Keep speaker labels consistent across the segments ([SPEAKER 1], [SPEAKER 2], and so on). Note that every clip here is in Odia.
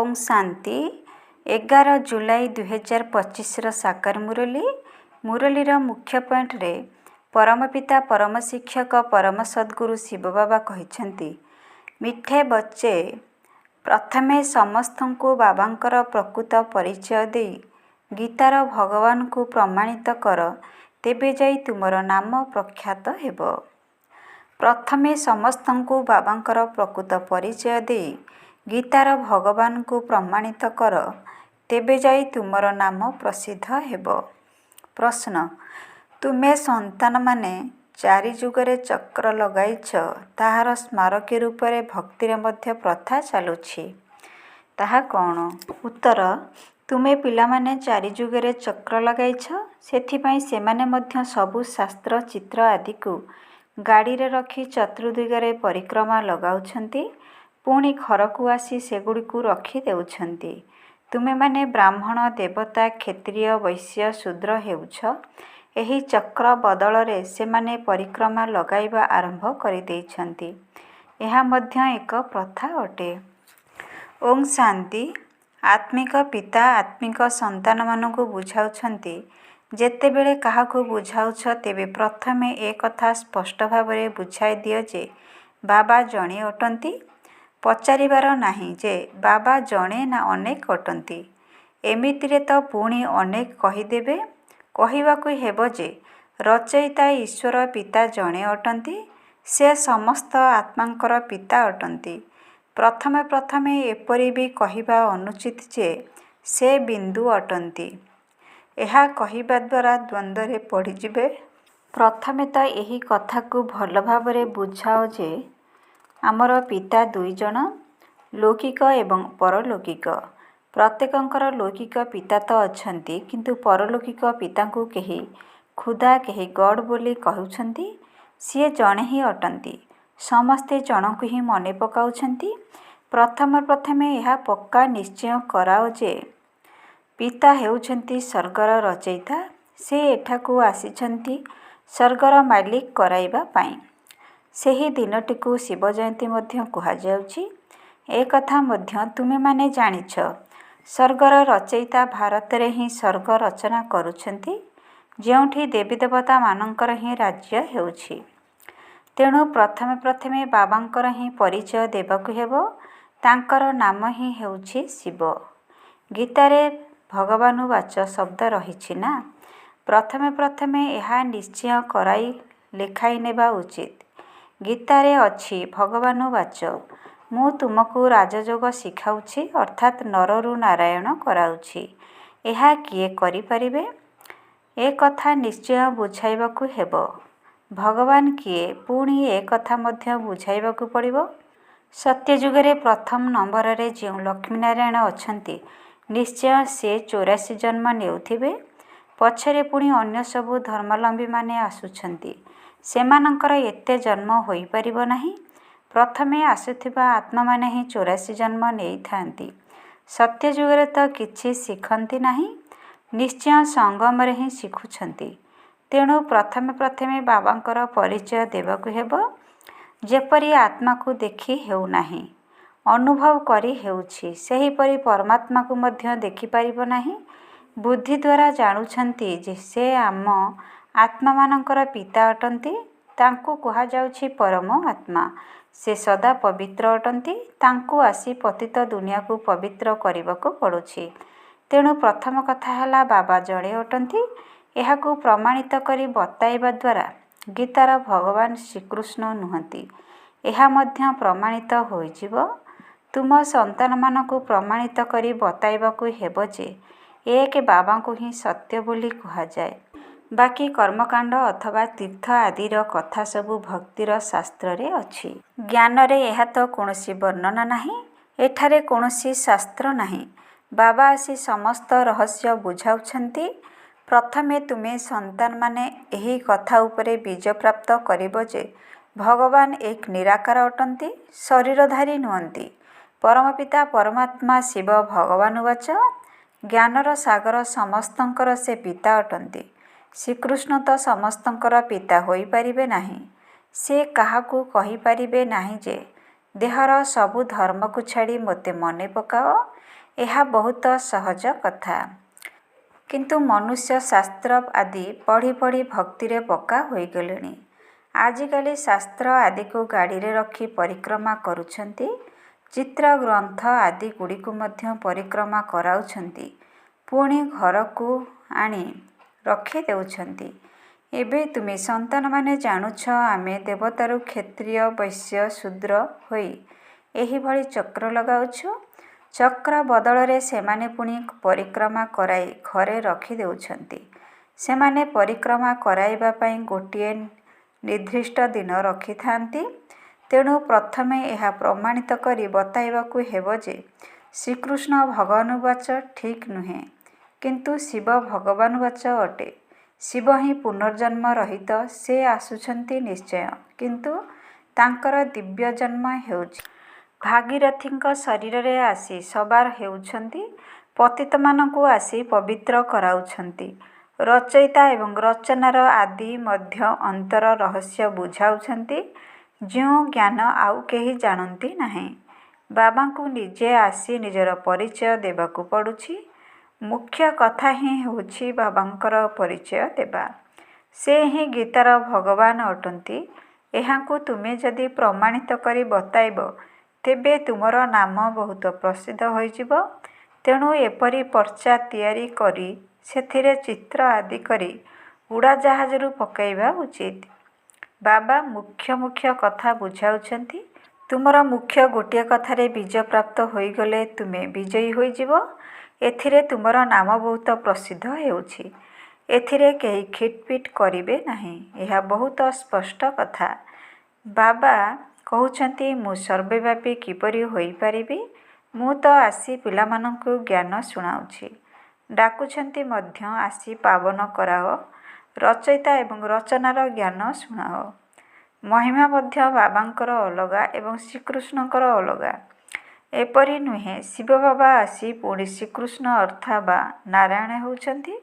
[SPEAKER 1] ओम शांति 11 जुलाई 2025 साकार मुरली मुरलीर मुख्य पॉइंट रे परम पिता परम शिक्षक परम सद्गुरु शिव बाबा कहते मिठे बच्चे प्रथमे समस्त को बाबांकर प्रकृत परिचय दे गीतार भगवान को प्रमाणित कर तेबे जाई तुमर नाम प्रख्यात हेब। प्रथमे समस्त को बाबांकर प्रकृत परिचय दे गीतार भगवान को प्रमाणित कर तेबे जाई तुमर नाम प्रसिद्ध हेब। प्रश्न तुमे संतान माने चारि जुगरे चक्र लगाइछ ताहार स्मारकी रूप रे भक्तिर मध्य प्रथा चालुछि ताहा कौन? उत्तर तुमे पिला माने चारि जुगरे चक्र लगाइछ सेथिपाई सेमाने मध्य सबु शास्त्र चित्र आदि को गाड़ी रे रखी चतुर्दिगरे परिक्रमा लगाउछंती पुणी घर को आसी सेगुड़ी को रखी देउछंती। तुमे माने ब्राह्मण देवता क्षत्रिय वैश्य शूद्र हेउछ एही चक्र बदल रे सेमाने परिक्रमा लगाइबा आरंभ करि देइछंती। एहा मध्य एक प्रथा अटे। ओम शांति आत्मिक पिता आत्मिक संतान मानकु बुझाउछंती जेतेबेले काहाकु बुझाउछ तेबे प्रथमे ए कथा स्पष्ट भावरे बुझाई दियो जे बाबा जणे अटंती पचारिबार नाही जे बाबा जणे ना अनेक अटंती। एमितिरे तो पुणी अनेक कहीदेबे कहिबाकु हेबो जे रचयिता ईश्वर पिता जणे अटंती से समस्त आत्मांकर पिता अटंती। प्रथमे प्रथमे एपरि भी कहिबा अनुचित जे से बिंदु अटंती। एहा कहिबा द्वारा द्वंद्वरे पड़िजिबे। प्रथमे तो एही कथा को भल भावरे बुझाओ जे आमर पिता दुई जन लौकिक एवं परलौकिक। प्रत्येकंकर लौकिक पिता तो अछंती किंतु परलौकिक पिता को केही खुदा केही गॉड बोली कहउछंती सिए जणे ही अटंती। समस्ते जनकु ही मने पकाउछंती। प्रथमे एहा पक्का निश्चय कराओ जे पिता हेउछंती स्वर्गर रचयिता से एठाकू आसीछंती स्वर्गर मालिक कराइबा पाई। सेही दिनटिकू शिव जयंती मध्य कुहा जाउछि। ए कथा मध्य तुमे माने जानिछ स्वर्गर रचयिता भारत रे ही स्वर्ग रचना करुछंती जेउठी देवी देवता मानंकर ही राज्य हेउछि। तेणु प्रथमे बाबांकर ही परिचय देबाकू हेबो। तांकर नाम ही हेउछि शिव। गीतारे भगवानुवाच शब्द रहिछि ना। प्रथमे एहा निश्चय कराई लेखाई नेबा उचित। गीतारे अछि भगवानुवाच मु तुमको राजयोग शिखाउछि अर्थात नररु नारायण कराउछि। एहा किए करि परिबे? ए कथा निश्चय बुझाइबाकू हेबो। भगवान किए पुणी ए कथा मध्य बुझाइबाकू पड़िबो। सत्ययुगरे प्रथम नंबर रे जे लक्ष्मीनारायण अछंती निश्चय से 84 जन्म नेउथिबे। पछरे पुणी अन्य सबु धर्मावलंबी माने आसुछंती सेमानंकर एते जन्म होई परिबो नाही। प्रथमे आसुथिबा आत्मा माने ही 84 जन्म नेई थांती। सत्ययुगरे तो किछि शिखंती नाही निश्चय संगम रे ही शिखुछंती। तेणु प्रथमे बाबांकर परिचय देबाकू हेबो। जेपरि आत्मा को देखि हेउ नाही अनुभव करी हेउछि सेहीपरि परमात्मा को मध्य देखि परिबो नाही। बुद्धि द्वारा जानुछंती जे से आम आत्मा मानंकर पिता अटंती। तांकु कुहा जाउछि परम आत्मा। से सदा पवित्र अटंती। तांकु आसी पतित दुनिया को पवित्र करिबाकू पड़ुछि। तेणु प्रथम कथा हला बाबा जड़े अटंती। एहाकू प्रमाणित करी बताइबा द्वारा गीतार भगवान श्रीकृष्ण नुहंती। एहा मध्य प्रमाणित होइजिबो। तुम संतान मानकू प्रमाणित करी बताइबाकू हेबो जे एक बाबा को ही सत्य बोली कहा जाए। बाकी कर्मकांड अथवा तीर्थ आदिर कथा सबु भक्तिर शास्त्र रे अछि। ज्ञान रे एहा तो कोनोसी वर्णना नाही। एठारे कोनोसी शास्त्र नाही। बाबा आसी समस्त रहस्य बुझाउछंती। प्रथमे तुमे संतान माने एही कथा उपरे बीज प्राप्त करिबो जे भगवान एक निराकार अटंती शरीरधारी नुहंती। परमपिता परमात्मा शिव भगवानुवाच ज्ञानर सागर समस्तंकर से पिता अटंती। श्रीकृष्ण तो समस्तंकर पिता होई परिबे नाही। से काहाकू कही परिबे नाही जे ଦେହର ସବୁ ଧର୍ମକୁ ଛାଡ଼ି ମୋତେ ମନେ ପକାଅ। ଏହା ବହୁତ ସହଜ କଥା। କିନ୍ତୁ ମନୁଷ୍ୟ ଶାସ୍ତ୍ର ଆଦି ପଢ଼ି ପଢ଼ି ଭକ୍ତିରେ ପକ୍କା ହୋଇଗଲେଣି। ଆଜିକାଲି ଶାସ୍ତ୍ର ଆଦିକୁ ଗାଡ଼ିରେ ରଖି ପରିକ୍ରମା କରୁଛନ୍ତି। ଚିତ୍ର ଗ୍ରନ୍ଥ ଆଦି ଗୁଡ଼ିକୁ ମଧ୍ୟ ପରିକ୍ରମା କରାଉଛନ୍ତି। ପୁଣି ଘରକୁ ଆଣି ରଖି ଦେଉଛନ୍ତି। ଏବେ ତୁମେ ସନ୍ତାନମାନେ ଜାଣୁଛ ଆମେ ଦେବତାରୁ କ୍ଷତ୍ରିୟ ବୈଶ୍ୟ ଶୂଦ୍ର ହୋଇ ଏହିଭଳି ଚକ୍ର ଲଗାଉଛୁ। ଚକ୍ର ବଦଳରେ ସେମାନେ ପୁଣି ପରିକ୍ରମା କରାଇ ଘରେ ରଖି ଦେଉଛନ୍ତି। ସେମାନେ ପରିକ୍ରମା କରାଇବା ପାଇଁ ଗୋଟିଏ ନିର୍ଦ୍ଦିଷ୍ଟ ଦିନ ରଖିଥାନ୍ତି। ତେଣୁ ପ୍ରଥମେ ଏହା ପ୍ରମାଣିତ କରି ବତାଇବାକୁ ହେବ ଯେ ଶ୍ରୀକୃଷ୍ଣ ଭଗବାନୁବାଚ ଠିକ୍ ନୁହେଁ, କିନ୍ତୁ ଶିବ ଭଗବାନୁବାଚ ଅଟେ। ଶିବ ହିଁ ପୁନର୍ଜନ୍ମ ରହିତ। ସେ ଆସୁଛନ୍ତି ନିଶ୍ଚୟ, କିନ୍ତୁ ତାଙ୍କର ଦିବ୍ୟ ଜନ୍ମ ହେଉଛି ଭାଗୀରଥୀଙ୍କ ଶରୀରରେ ଆସି ସବାର ହେଉଛନ୍ତି। ପତିତମାନଙ୍କୁ ଆସି ପବିତ୍ର କରାଉଛନ୍ତି। ରଚୟିତା ଏବଂ ରଚନାର ଆଦି ମଧ୍ୟ ଅନ୍ତର ରହସ୍ୟ ବୁଝାଉଛନ୍ତି, ଯେଉଁ ଜ୍ଞାନ ଆଉ କେହି ଜାଣନ୍ତି ନାହିଁ। ବାବାଙ୍କୁ ନିଜେ ଆସି ନିଜର ପରିଚୟ ଦେବାକୁ ପଡ଼ୁଛି। ମୁଖ୍ୟ କଥା ହିଁ ହେଉଛି ବାବାଙ୍କର ପରିଚୟ ଦେବା। ସେ ହିଁ ଗୀତାର ଭଗବାନ ଅଟନ୍ତି। ଏହାକୁ ତୁମେ ଯଦି ପ୍ରମାଣିତ କରି ବତାଇବ, ତେବେ ତୁମର ନାମ ବହୁତ ପ୍ରସିଦ୍ଧ ହୋଇଯିବ। ତେଣୁ ଏପରି ପର୍ଚ୍ଚା ତିଆରି କରି ସେଥିରେ ଚିତ୍ର ଆଦି କରି ଉଡ଼ାଜାହାଜରୁ ପକାଇବା ଉଚିତ। ବାବା ମୁଖ୍ୟ କଥା ବୁଝାଉଛନ୍ତି। ତୁମର ମୁଖ୍ୟ ଗୋଟିଏ କଥାରେ ବୀଜପ୍ରାପ୍ତ ହୋଇଗଲେ ତୁମେ ବିଜୟୀ ହୋଇଯିବ। ଏଥିରେ ତୁମର ନାମ ବହୁତ ପ୍ରସିଦ୍ଧ ହେଉଛି। ଏଥିରେ କେହି ଖିଟପିଟ କରିବେ ନାହିଁ। ଏହା ବହୁତ ସ୍ପଷ୍ଟ କଥା। ବାବା କହୁଛନ୍ତି ମୁଁ ସର୍ବବ୍ୟାପୀ କିପରି ହୋଇପାରିବି? ମୁଁ ତ ଆସି ପିଲାମାନଙ୍କୁ ଜ୍ଞାନ ଶୁଣାଉଛି। ଡାକୁଛନ୍ତି ମଧ୍ୟ ଆସି ପାବନ କରାଅ। ରଚୟିତା ଏବଂ ରଚନାର ଜ୍ଞାନ ଶୁଣାଅ। ମହିମା ମଧ୍ୟ ବାବାଙ୍କର ଅଲଗା ଏବଂ ଶ୍ରୀକୃଷ୍ଣଙ୍କର ଅଲଗା। ଏପରି ନୁହେଁ ଶିବ ବାବା ଆସି ପୁଣି ଶ୍ରୀକୃଷ୍ଣ ଅର୍ଥାତ୍ ବା ନାରାୟଣ ହେଉଛନ୍ତି।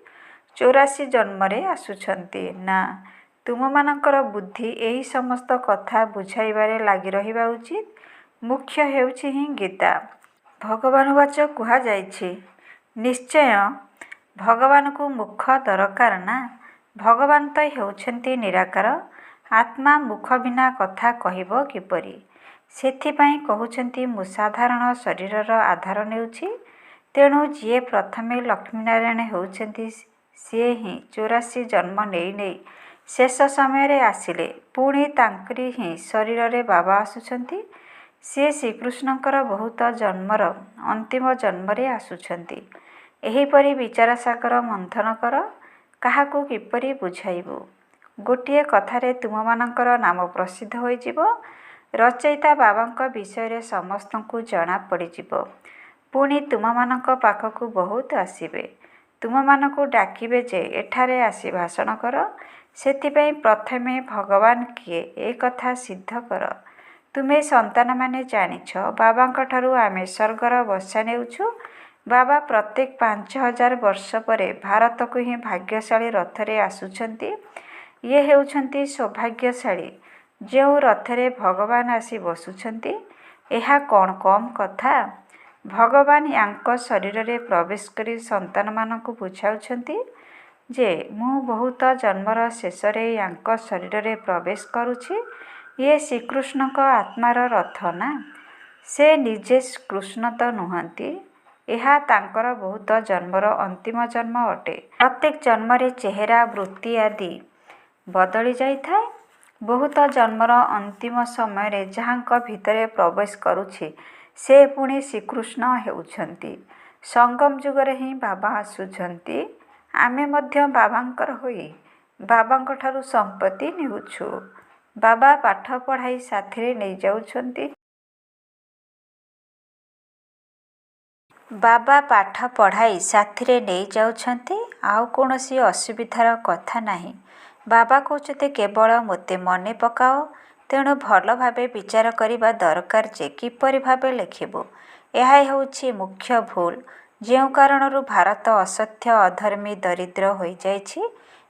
[SPEAKER 1] 84 ଜନ୍ମରେ ଆସୁଛନ୍ତି। ନା, ତୁମମାନଙ୍କର ବୁଦ୍ଧି ଏହି ସମସ୍ତ କଥା ବୁଝାଇବାରେ ଲାଗି ରହିବା ଉଚିତ। ମୁଖ୍ୟ ହେଉଛି ହିଁ ଗୀତା। ଭଗବାନୁବାଚ କୁହାଯାଇଛି। ନିଶ୍ଚୟ ଭଗବାନଙ୍କୁ ମୁଖ ଦରକାର ନା। ଭଗବାନ ତ ହେଉଛନ୍ତି ନିରାକାର। ଆତ୍ମା ମୁଖ ବିନା କଥା କହିବ କିପରି? ସେଥିପାଇଁ କହୁଛନ୍ତି ମୁଁ ସାଧାରଣ ଶରୀରର ଆଧାର ନେଉଛି। ତେଣୁ ଯିଏ ପ୍ରଥମେ ଲକ୍ଷ୍ମୀନାରାୟଣ ହେଉଛନ୍ତି, ସିଏ ହିଁ 84 ଜନ୍ମ ନେଇ ନେଇ ଶେଷ ସମୟରେ ଆସିଲେ। ପୁଣି ତାଙ୍କରି ହିଁ ଶରୀରରେ ବାବା ଆସୁଛନ୍ତି। ସିଏ ଶ୍ରୀକୃଷ୍ଣଙ୍କର ବହୁତ ଜନ୍ମର ଅନ୍ତିମ ଜନ୍ମରେ ଆସୁଛନ୍ତି। ଏହିପରି ବିଚାରସାଗର ମନ୍ଥନ କର। କାହାକୁ କିପରି ବୁଝାଇବୁ? ଗୋଟିଏ କଥାରେ ତୁମମାନଙ୍କର ନାମ ପ୍ରସିଦ୍ଧ ହୋଇଯିବ। ରଚୟିତା ବାବାଙ୍କ ବିଷୟରେ ସମସ୍ତଙ୍କୁ ଜଣା ପଡ଼ିଯିବ। ପୁଣି ତୁମମାନଙ୍କ ପାଖକୁ ବହୁତ ଆସିବେ। ତୁମମାନଙ୍କୁ ଡାକିବେ ଯେ ଏଠାରେ ଆସି ଭାଷଣ କର। ସେଥିପାଇଁ ପ୍ରଥମେ ଭଗବାନ କିଏ ଏ କଥା ସିଦ୍ଧ କର। ତୁମେ ସନ୍ତାନମାନେ ଜାଣିଛ ବାବାଙ୍କଠାରୁ ଆମେ ସ୍ୱର୍ଗର ବସା ନେଉଛୁ। ବାବା ପ୍ରତ୍ୟେକ 5000 ବର୍ଷ ପରେ ଭାରତକୁ ହିଁ ଭାଗ୍ୟଶାଳୀ ରଥରେ ଆସୁଛନ୍ତି। ଇଏ ହେଉଛନ୍ତି ସୌଭାଗ୍ୟଶାଳୀ ଯେଉଁ ରଥରେ ଭଗବାନ ଆସି ବସୁଛନ୍ତି। ଏହା କ'ଣ କମ୍ କଥା? ଭଗବାନ ୟାଙ୍କ ଶରୀରରେ ପ୍ରବେଶ କରି ସନ୍ତାନମାନଙ୍କୁ ବୁଝାଉଛନ୍ତି ଯେ ମୁଁ ବହୁତ ଜନ୍ମର ଶେଷରେ ୟାଙ୍କ ଶରୀରରେ ପ୍ରବେଶ କରୁଛି। ଇଏ ଶ୍ରୀକୃଷ୍ଣଙ୍କ ଆତ୍ମାର ରଥ ନା। ସେ ନିଜେ କୃଷ୍ଣ ତ ନୁହନ୍ତି। ଏହା ତାଙ୍କର ବହୁତ ଜନ୍ମର ଅନ୍ତିମ ଜନ୍ମ ଅଟେ। ପ୍ରତ୍ୟେକ ଜନ୍ମରେ ଚେହେରା ବୃତ୍ତି ଆଦି ବଦଳି ଯାଇଥାଏ। ବହୁତ ଜନ୍ମର ଅନ୍ତିମ ସମୟରେ ଯାହାଙ୍କ ଭିତରେ ପ୍ରବେଶ କରୁଛି ସେ ପୁଣି ଶ୍ରୀକୃଷ୍ଣ ହେଉଛନ୍ତି। ସଙ୍ଗମ ଯୁଗରେ ହିଁ ବାବା ଆସୁଛନ୍ତି। ଆମେ ମଧ୍ୟ ବାବାଙ୍କର ହୋଇ ବାବାଙ୍କଠାରୁ ସମ୍ପତ୍ତି ନେଉଛୁ। ବାବା ପାଠ ପଢ଼ାଇ ସାଥିରେ ନେଇଯାଉଛନ୍ତି। ବାବା ପାଠ ପଢ଼ାଇ ସାଥିରେ ନେଇଯାଉଛନ୍ତି। ଆଉ କୌଣସି ଅସୁବିଧାର କଥା ନାହିଁ। ବାବା କହୁଛନ୍ତି କେବଳ ମୋତେ ମନେ ପକାଅ। ତେଣୁ ଭଲ ଭାବେ ବିଚାର କରିବା ଦରକାର ଯେ କିପରି ଭାବେ ଲେଖିବୁ। ଏହା ହେଉଛି ମୁଖ୍ୟ ଭୁଲ, ଯେଉଁ କାରଣରୁ ଭାରତ ଅସତ୍ୟ ଅଧର୍ମୀ ଦରିଦ୍ର ହୋଇଯାଇଛି।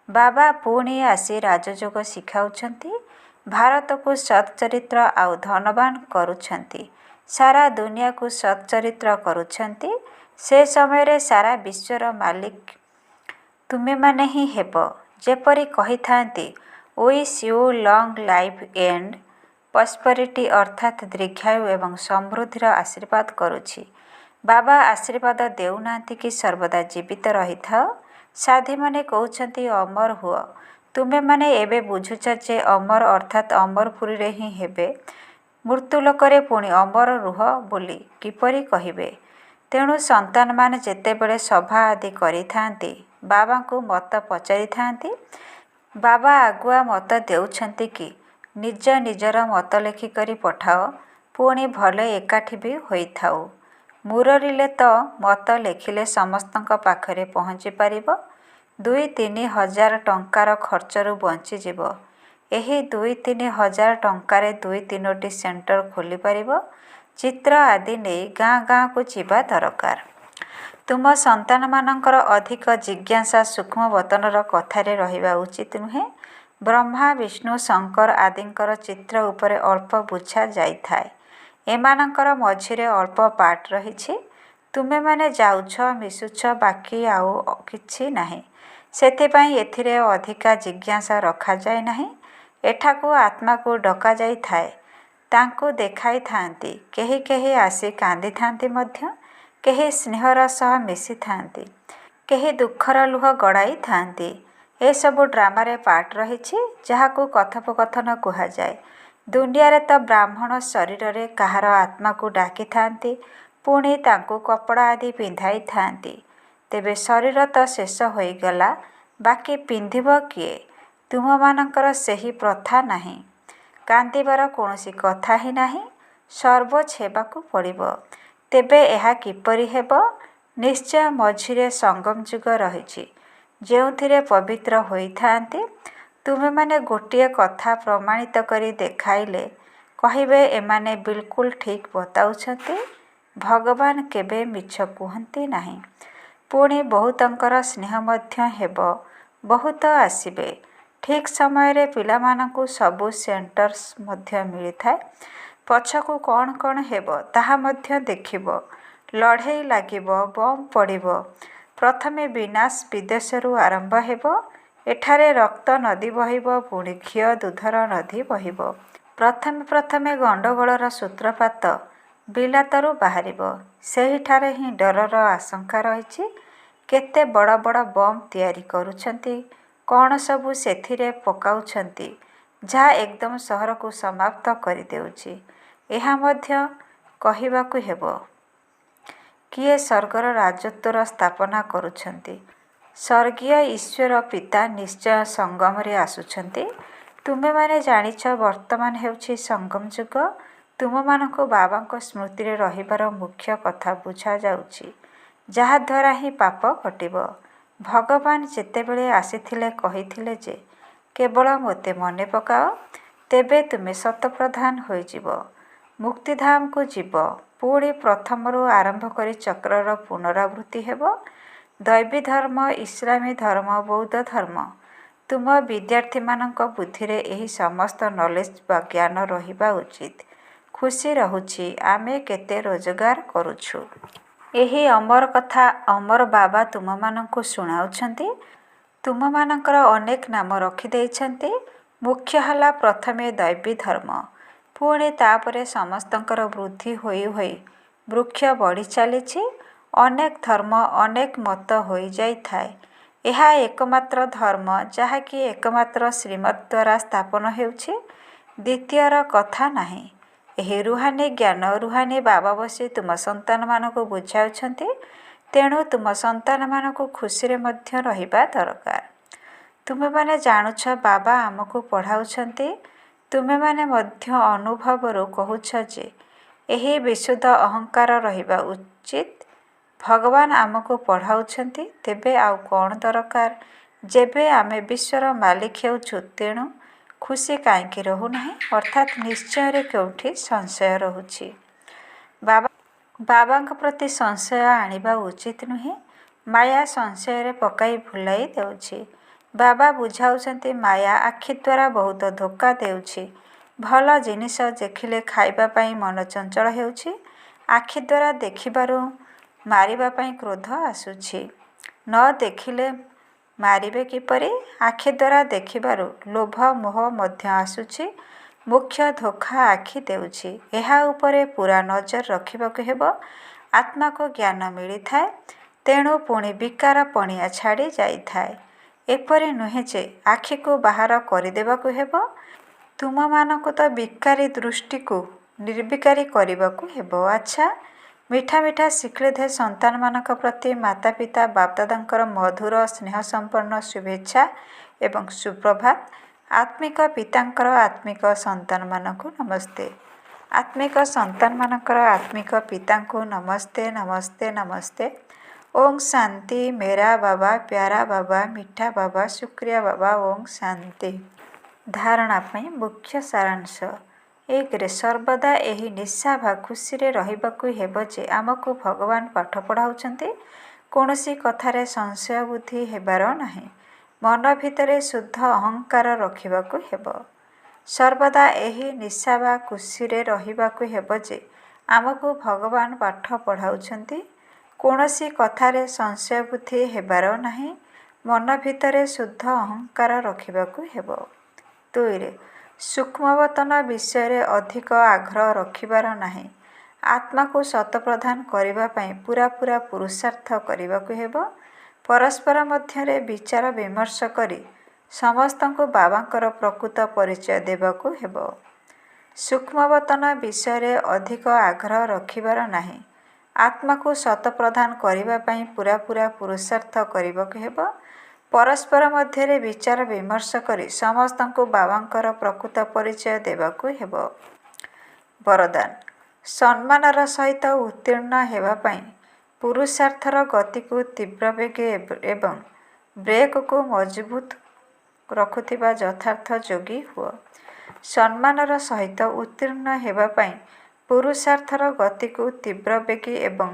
[SPEAKER 1] ବାବା ପୁଣି ଆସି ରାଜଯୋଗ ଶିଖାଉଛନ୍ତି। ଭାରତକୁ ସତ୍ଚରିତ୍ର ଆଉ ଧନବାନ କରୁଛନ୍ତି। ସାରା ଦୁନିଆକୁ ସତ୍ଚରିତ୍ର କରୁଛନ୍ତି। ସେ ସମୟରେ ସାରା ବିଶ୍ୱର ମାଲିକ ତୁମେମାନେ ହିଁ ହେବ। ଯେପରି କହିଥାନ୍ତି wish you long life and prosperity ଅର୍ଥାତ୍ ଦୀର୍ଘାୟୁ ଏବଂ ସମୃଦ୍ଧିର ଆଶୀର୍ବାଦ କରୁଛି। ବାବା ଆଶୀର୍ବାଦ ଦେଉନାହାନ୍ତି କି ସର୍ବଦା ଜୀବିତ ରହିଥାଅ। ସାଧୀମାନେ କହୁଛନ୍ତି ଅମର ହୁଅ। ତୁମେମାନେ ଏବେ ବୁଝୁଛ ଯେ ଅମର ଅର୍ଥାତ୍ ଅମରପୁରୀରେ ହିଁ ହେବେ। ମୃତ୍ୟୁଲୋକରେ ପୁଣି ଅମର ରୁହ ବୋଲି କିପରି କହିବେ? ତେଣୁ ସନ୍ତାନମାନେ ଯେତେବେଳେ ସଭା ଆଦି କରିଥାନ୍ତି, ବାବାଙ୍କୁ ମତ ପଚାରିଥାନ୍ତି। ବାବା ଆଗୁଆ ମତ ଦେଉଛନ୍ତି କି ନିଜ ନିଜର ମତ ଲେଖିକରି ପଠାଅ, ପୁଣି ଭଲ ଏକାଠି ବି ହୋଇଥାଉ। ମୁରଲିରେ ତ ମତ ଲେଖିଲେ ସମସ୍ତଙ୍କ ପାଖରେ ପହଞ୍ଚି ପାରିବ। 2-3 ହଜାର ଟଙ୍କାର ଖର୍ଚ୍ଚରୁ ବଞ୍ଚିଯିବ। ଏହି 2-3 ହଜାର ଟଙ୍କାରେ 2-3ଟି ସେଣ୍ଟର ଖୋଲିପାରିବ। ଚିତ୍ର ଆଦି ନେଇ ଗାଁ ଗାଁକୁ ଯିବା ଦରକାର। ତୁମ ସନ୍ତାନମାନଙ୍କର ଅଧିକ ଜିଜ୍ଞାସା ସୂକ୍ଷ୍ମବତନର କଥାରେ ରହିବା ଉଚିତ ନୁହେଁ। ବ୍ରହ୍ମା, ବିଷ୍ଣୁ, ଶଙ୍କର ଆଦିଙ୍କର ଚିତ୍ର ଉପରେ ଅଳ୍ପ ବୁଝା ଯାଇଥାଏ। ଏମାନଙ୍କର ମଝିରେ ଅଳ୍ପ ପାର୍ଟ ରହିଛି। ତୁମେମାନେ ଯାଉଛ, ମିଶୁଛ, ବାକି ଆଉ କିଛି ନାହିଁ। ସେଥିପାଇଁ ଏଥିରେ ଅଧିକା ଜିଜ୍ଞାସା ରଖାଯାଏ ନାହିଁ। ଏଠାକୁ ଆତ୍ମାକୁ ଡକାଯାଇଥାଏ। ତାଙ୍କୁ ଦେଖାଇଥାନ୍ତି। କେହି କେହି ଆସି କାନ୍ଦିଥାନ୍ତି ମଧ୍ୟ। କେହି ସ୍ନେହର ସହ ମିଶିଥାନ୍ତି। କେହି ଦୁଃଖର ଲୁହ ଗଡ଼ାଇଥାନ୍ତି। ଏସବୁ ଡ୍ରାମାରେ ପାର୍ଟ ରହିଛି, ଯାହାକୁ କଥୋପକଥନ କୁହାଯାଏ। ଦୁନିଆରେ ତ ବ୍ରାହ୍ମଣ ଶରୀରରେ କାହାର ଆତ୍ମାକୁ ଡାକିଥାନ୍ତି, ପୁଣି ତାଙ୍କୁ କପଡ଼ା ଆଦି ପିନ୍ଧାଇଥାନ୍ତି। ତେବେ ଶରୀର ତ ଶେଷ ହୋଇଗଲା, ବାକି ପିନ୍ଧିବ କିଏ? ତୁମମାନଙ୍କର ସେହି ପ୍ରଥା ନାହିଁ। କାନ୍ଦିବାର କୌଣସି କଥା ହିଁ ନାହିଁ। ସର୍ବୋଚ୍ଚ ହେବାକୁ ପଡ଼ିବ। ତେବେ ଏହା କିପରି ହେବ? ନିଶ୍ଚୟ ମଝିରେ ସଙ୍ଗମ ଯୁଗ ରହିଛି, ଯେଉଁଥିରେ ପବିତ୍ର ହୋଇଥାନ୍ତି। ତୁମେମାନେ ଗୋଟିଏ କଥା ପ୍ରମାଣିତ କରି ଦେଖାଇଲେ କହିବେ ଏମାନେ ବିଲକୁଲ ଠିକ୍ ବତାଉଛନ୍ତି। ଭଗବାନ କେବେ ମିଛ କୁହନ୍ତି ନାହିଁ। ପୁଣି ବହୁତଙ୍କର ସ୍ନେହ ମଧ୍ୟ ହେବ। ବହୁତ ଆସିବେ। ଠିକ୍ ସମୟରେ ପିଲାମାନଙ୍କୁ ସବୁ ସେଣ୍ଟର୍ସ ମଧ୍ୟ ମିଳିଥାଏ। ପଛକୁ କ'ଣ କ'ଣ ହେବ ତାହା ମଧ୍ୟ ଦେଖିବ। ଲଢ଼େଇ ଲାଗିବ, ବମ୍ ପଡ଼ିବ। ପ୍ରଥମେ ବିନାଶ ବିଦେଶରୁ ଆରମ୍ଭ ହେବ। ଏଠାରେ ରକ୍ତ ନଦୀ ବହିବ, ପୁଣି ଘିଅ ଦୁଧର ନଦୀ ବହିବ। ପ୍ରଥମେ ଗଣ୍ଡଗୋଳର ସୂତ୍ରପାତ ବିଲାତରୁ ବାହାରିବ। ସେହିଠାରେ ହିଁ ଡରର ଆଶଙ୍କା ରହିଛି। କେତେ ବଡ଼ ବଡ଼ ବମ୍ ତିଆରି କରୁଛନ୍ତି, କ'ଣ ସବୁ ସେଥିରେ ପକାଉଛନ୍ତି, ଯାହା ଏକଦମ ସହରକୁ ସମାପ୍ତ କରିଦେଉଛି। ଏହା ମଧ୍ୟ କହିବାକୁ ହେବ। କିଏ ସ୍ୱର୍ଗର ରାଜତ୍ୱର ସ୍ଥାପନା କରୁଛନ୍ତି। ସ୍ୱର୍ଗୀୟ ଈଶ୍ୱର ପିତା ନିଶ୍ଚୟ ସଙ୍ଗମରେ ଆସୁଛନ୍ତି। ତୁମେମାନେ ଜାଣିଛ ବର୍ତ୍ତମାନ ହେଉଛି ସଙ୍ଗମ ଯୁଗ। ତୁମମାନଙ୍କୁ ବାବାଙ୍କ ସ୍ମୃତିରେ ରହିବାର ମୁଖ୍ୟ କଥା ବୁଝାଯାଉଛି, ଯାହାଦ୍ୱାରା ହିଁ ପାପ କଟିବ। ଭଗବାନ ଯେତେବେଳେ ଆସିଥିଲେ କହିଥିଲେ ଯେ କେବଳ ମୋତେ ମନେ ପକାଅ, ତେବେ ତୁମେ ଶତପ୍ରଧାନ ହୋଇଯିବ, ମୁକ୍ତିଧାମକୁ ଯିବ। ପୁଣି ପ୍ରଥମରୁ ଆରମ୍ଭ କରି ଚକ୍ରର ପୁନରାବୃତ୍ତି ହେବ। ଦୈବୀ ଧର୍ମ, ଇସଲାମୀ ଧର୍ମ, ବୌଦ୍ଧ ଧର୍ମ। ତୁମ ବିଦ୍ୟାର୍ଥୀମାନଙ୍କ ବୁଦ୍ଧିରେ ଏହି ସମସ୍ତ ନଲେଜ ବା ଜ୍ଞାନ ରହିବା ଉଚିତ। ଖୁସି ରହୁଛି ଆମେ କେତେ ରୋଜଗାର କରୁଛୁ। ଏହି ଅମର କଥା ଅମର ବାବା ତୁମମାନଙ୍କୁ ଶୁଣାଉଛନ୍ତି। ତୁମମାନଙ୍କର ଅନେକ ନାମ ରଖିଦେଇଛନ୍ତି। ମୁଖ୍ୟ ହେଲା ପ୍ରଥମେ ଦୈବୀ ଧର୍ମ, ପୁଣି ତାପରେ ସମସ୍ତଙ୍କର ବୃଦ୍ଧି ହୋଇ ହୋଇ ବୃକ୍ଷ ବଢ଼ି ଚାଲିଛି। ଅନେକ ଧର୍ମ, ଅନେକ ମତ ହୋଇଯାଇଥାଏ। ଏହା ଏକମାତ୍ର ଧର୍ମ, ଯାହାକି ଏକମାତ୍ର ଶ୍ରୀମତ ଦ୍ୱାରା ସ୍ଥାପନ ହେଉଛି। ଦ୍ୱିତୀୟର କଥା ନାହିଁ। ଏହି ରୁହାନୀ ଜ୍ଞାନ, ରୁହାନୀ ବାବା ବସି ତୁମ ସନ୍ତାନମାନଙ୍କୁ ବୁଝାଉଛନ୍ତି। ତେଣୁ ତୁମ ସନ୍ତାନମାନଙ୍କୁ ଖୁସିରେ ମଧ୍ୟ ରହିବା ଦରକାର। ତୁମେମାନେ ଜାଣୁଛ ବାବା ଆମକୁ ପଢ଼ାଉଛନ୍ତି। ତୁମେମାନେ ମଧ୍ୟ ଅନୁଭବରୁ କହୁଛ ଯେ ଏହି ବିଶୁଦ୍ଧ ଅହଙ୍କାର ରହିବା ଉଚିତ। ଭଗବାନ ଆମକୁ ପଢ଼ାଉଛନ୍ତି, ତେବେ ଆଉ କ'ଣ ଦରକାର? ଯେବେ ଆମେ ବିଶ୍ୱର ମାଲିକ ହେଉଛୁ, ତେଣୁ ଖୁସି କାହିଁକି ରହୁନାହିଁ? ଅର୍ଥାତ୍ ନିଶ୍ଚୟରେ କେଉଁଠି ସଂଶୟ ରହୁଛି। ବାବାଙ୍କ ପ୍ରତି ସଂଶୟ ଆଣିବା ଉଚିତ ନୁହେଁ। ମାୟା ସଂଶୟରେ ପକାଇ ଭୁଲାଇ ଦେଉଛି। ବାବା ବୁଝାଉଛନ୍ତି ମାୟା ଆଖି ଦ୍ୱାରା ବହୁତ ଧୋକା ଦେଉଛି। ଭଲ ଜିନିଷ ଦେଖିଲେ ଖାଇବା ପାଇଁ ମନ ଚଞ୍ଚଳ ହେଉଛି। ଆଖି ଦ୍ୱାରା ଦେଖିବାରୁ ମାରିବା ପାଇଁ କ୍ରୋଧ ଆସୁଛି। ନ ଦେଖିଲେ ମାରିବେ କିପରି? ଆଖି ଦ୍ୱାରା ଦେଖିବାରୁ ଲୋଭ ମୋହ ମଧ୍ୟ ଆସୁଛି। ମୁଖ୍ୟ ଧୋକା ଆଖି ଦେଉଛି। ଏହା ଉପରେ ପୂରା ନଜର ରଖିବାକୁ ହେବ। ଆତ୍ମାକୁ ଜ୍ଞାନ ମିଳିଥାଏ, ତେଣୁ ପୁଣି ବିକାର ପଣିଆ ଛାଡ଼ି ଯାଇଥାଏ। ଏପରି ନୁହେଁ ଯେ ଆଖିକୁ ବାହାର କରିଦେବାକୁ ହେବ। ତୁମମାନଙ୍କୁ ତ ବିକାରୀ ଦୃଷ୍ଟିକୁ ନିର୍ବିକାରୀ କରିବାକୁ ହେବ। ଆଚ୍ଛା, ମିଠା ମିଠା ଶିକ୍ଷିତ ସନ୍ତାନମାନଙ୍କ ପ୍ରତି ମାତାପିତା ବାପଦାଦାଙ୍କର ମଧୁର ସ୍ନେହସମ୍ପନ୍ନ ଶୁଭେଚ୍ଛା ଏବଂ ସୁପ୍ରଭାତ। ଆତ୍ମିକ ପିତାଙ୍କର ଆତ୍ମିକ ସନ୍ତାନମାନଙ୍କୁ ନମସ୍ତେ। ଆତ୍ମିକ ସନ୍ତାନମାନଙ୍କର ଆତ୍ମିକ ପିତାଙ୍କୁ ନମସ୍ତେ ନମସ୍ତେ ନମସ୍ତେ। ଓଂ ଶାନ୍ତି। ମେରା ବାବା, ପ୍ୟାରା ବାବା, ମିଠା ବାବା, ଶୁକ୍ରିୟା ବାବା। ଓଂ ଶାନ୍ତି। ଧାରଣା ପାଇଁ ମୁଖ୍ୟ ସାରାଂଶ। 1. ସର୍ବଦା ଏହି ନିଶା ବା ଖୁସିରେ ରହିବାକୁ ହେବ ଯେ ଆମକୁ ଭଗବାନ ପାଠ ପଢ଼ାଉଛନ୍ତି। କୌଣସି କଥାରେ ସଂଶୟ ବୁଦ୍ଧି ହେବାର ନାହିଁ। ମନ ଭିତରେ ଶୁଦ୍ଧ ଅହଙ୍କାର ରଖିବାକୁ ହେବ। ସର୍ବଦା ଏହି ନିଶା ବା ଖୁସିରେ ରହିବାକୁ ହେବ ଯେ ଆମକୁ ଭଗବାନ ପାଠ ପଢ଼ାଉଛନ୍ତି। କୌଣସି କଥାରେ ସଂଶୟ ବୁଦ୍ଧି ହେବାର ନାହିଁ। ମନ ଭିତରେ ଶୁଦ୍ଧ ଅହଙ୍କାର ରଖିବାକୁ ହେବ। 2. ସୂକ୍ଷ୍ମବତନ ବିଷୟରେ ଅଧିକ ଆଗ୍ରହ ରଖିବାର ନାହିଁ। ଆତ୍ମାକୁ ଶତପ୍ରଦାନ କରିବା ପାଇଁ ପୂରା ପୁରୁଷାର୍ଥ କରିବାକୁ ହେବ। ପରସ୍ପର ମଧ୍ୟରେ ବିଚାର ବିମର୍ଶ କରି ସମସ୍ତଙ୍କୁ ବାବାଙ୍କର ପ୍ରକୃତ ପରିଚୟ ଦେବାକୁ ହେବ। ସୂକ୍ଷ୍ମବତନ ବିଷୟରେ ଅଧିକ ଆଗ୍ରହ ରଖିବାର ନାହିଁ। ଆତ୍ମାକୁ ଶତପ୍ରଦାନ କରିବା ପାଇଁ ପୂରା ପୁରୁଷାର୍ଥ କରିବାକୁ ହେବ। ପରସ୍ପର ମଧ୍ୟରେ ବିଚାର ବିମର୍ଶ କରି ସମସ୍ତଙ୍କୁ ବାବାଙ୍କର ପ୍ରକୃତ ପରିଚୟ ଦେବାକୁ ହେବ। ବରଦାନ। ସମ୍ମାନର ସହିତ ଉତ୍ତୀର୍ଣ୍ଣ ହେବା ପାଇଁ ପୁରୁଷାର୍ଥର ଗତିକୁ ତୀବ୍ର ବେଗୀ ଏବଂ ବ୍ରେକକୁ ମଜବୁତ ରଖୁଥିବା ଯଥାର୍ଥ ଯୋଗୀ ହୁଅ। ସମ୍ମାନର ସହିତ ଉତ୍ତୀର୍ଣ୍ଣ ହେବା ପାଇଁ ପୁରୁଷାର୍ଥର ଗତିକୁ ତୀବ୍ର ବେଗୀ ଏବଂ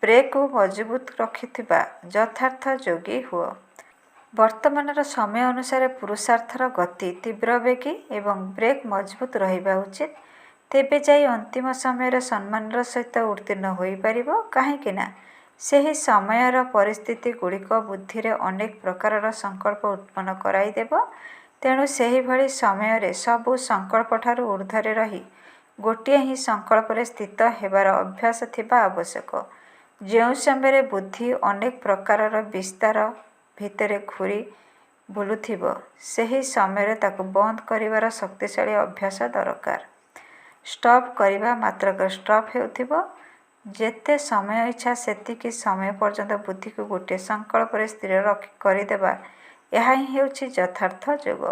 [SPEAKER 1] ବ୍ରେକକୁ ମଜବୁତ ରଖୁଥିବା ଯଥାର୍ଥ ଯୋଗୀ ହୁଅ। ବର୍ତ୍ତମାନର ସମୟ ଅନୁସାରେ ପୁରୁଷାର୍ଥର ଗତି ତୀବ୍ର ବେଗୀ ଏବଂ ବ୍ରେକ୍ ମଜବୁତ ରହିବା ଉଚିତ। ତେବେ ଯାଇ ଅନ୍ତିମ ସମୟରେ ସମ୍ମାନର ସହିତ ଉତ୍ତୀର୍ଣ୍ଣ ହୋଇପାରିବ। କାହିଁକି ନା ସେହି ସମୟର ପରିସ୍ଥିତି ଗୁଡ଼ିକ ବୁଦ୍ଧିରେ ଅନେକ ପ୍ରକାରର ସଂକଳ୍ପ ଉତ୍ପନ୍ନ କରାଇଦେବ। ତେଣୁ ସେହିଭଳି ସମୟରେ ସବୁ ସଂକଳ୍ପଠାରୁ ଊର୍ଦ୍ଧ୍ୱରେ ରହି ଗୋଟିଏ ହିଁ ସଂକଳ୍ପରେ ସ୍ଥିତ ହେବାର ଅଭ୍ୟାସ ଥିବା ଆବଶ୍ୟକ। ଯେଉଁ ସମୟରେ ବୁଦ୍ଧି ଅନେକ ପ୍ରକାରର ବିସ୍ତାର ଭିତରେ ଘୂରି ବୁଲୁଥିବ, ସେହି ସମୟରେ ତାକୁ ବନ୍ଦ କରିବାର ଶକ୍ତିଶାଳୀ ଅଭ୍ୟାସ ଦରକାର। ଷ୍ଟପ୍ କରିବା ମାତ୍ରକେ ଷ୍ଟପ୍ ହେଉଥିବ। ଯେତେ ସମୟ ଇଚ୍ଛା ସେତିକି ସମୟ ପର୍ଯ୍ୟନ୍ତ ବୁଦ୍ଧିକୁ ଗୋଟିଏ ସଂକଳ୍ପରେ ସ୍ଥିର କରିଦେବା, ଏହା ହିଁ ହେଉଛି ଯଥାର୍ଥ ଯୋଗ।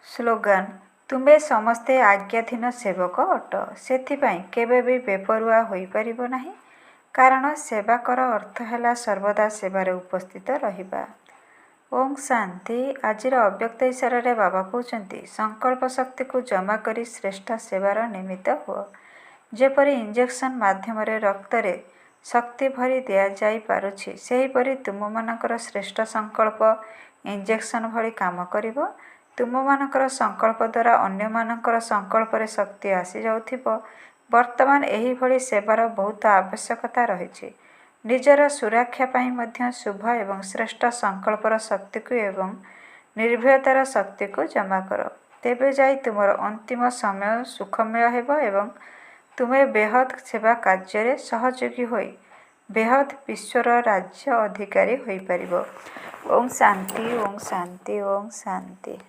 [SPEAKER 1] ସ୍ଲୋଗାନ। ତୁମେ ସମସ୍ତେ ଆଜ୍ଞାଧୀନ ସେବକ ଅଟ। ସେଥିପାଇଁ କେବେ ବି ବେପରୁଆ ହୋଇପାରିବ ନାହିଁ। କାରଣ ସେବାକର ଅର୍ଥ ହେଲା ସର୍ବଦା ସେବାରେ ଉପସ୍ଥିତ ରହିବା। ଓଂ ଶାନ୍ତି। ଆଜିର ଅବ୍ୟକ୍ତ ଇଶାରାରେ ବାବା କହୁଛନ୍ତି, ସଂକଳ୍ପ ଶକ୍ତିକୁ ଜମା କରି ଶ୍ରେଷ୍ଠ ସେବାର ନିମିତ୍ତ ହୁଅ। ଯେପରି ଇଞ୍ଜେକ୍ସନ ମାଧ୍ୟମରେ ରକ୍ତରେ ଶକ୍ତି ଭରି ଦିଆଯାଇପାରୁଛି, ସେହିପରି ତୁମମାନଙ୍କର ଶ୍ରେଷ୍ଠ ସଂକଳ୍ପ ଇଞ୍ଜେକ୍ସନ ଭଳି କାମ କରିବ। ତୁମମାନଙ୍କର ସଂକଳ୍ପ ଦ୍ୱାରା ଅନ୍ୟମାନଙ୍କର ସଂକଳ୍ପରେ ଶକ୍ତି ଆସିଯାଉଥିବ। ବର୍ତ୍ତମାନ ଏହିଭଳି ସେବାର ବହୁତ ଆବଶ୍ୟକତା ରହିଛି। ନିଜର ସୁରକ୍ଷା ପାଇଁ ମଧ୍ୟ ଶୁଭ ଏବଂ ଶ୍ରେଷ୍ଠ ସଂକଳ୍ପର ଶକ୍ତିକୁ ଏବଂ ନିର୍ଭୟତାର ଶକ୍ତିକୁ ଜମା କର। ତେବେ ଯାଇ ତୁମର ଅନ୍ତିମ ସମୟ ସୁଖମୟ ହେବ ଏବଂ ତୁମେ ବେହଦ ସେବା କାର୍ଯ୍ୟରେ ସହଯୋଗୀ ହୋଇ ବେହଦ ବିଶ୍ୱର ରାଜ୍ୟ ଅଧିକାରୀ ହୋଇପାରିବ। ଓଂ ଶାନ୍ତି। ଓଂ ଶାନ୍ତି। ଓଂ ଶାନ୍ତି।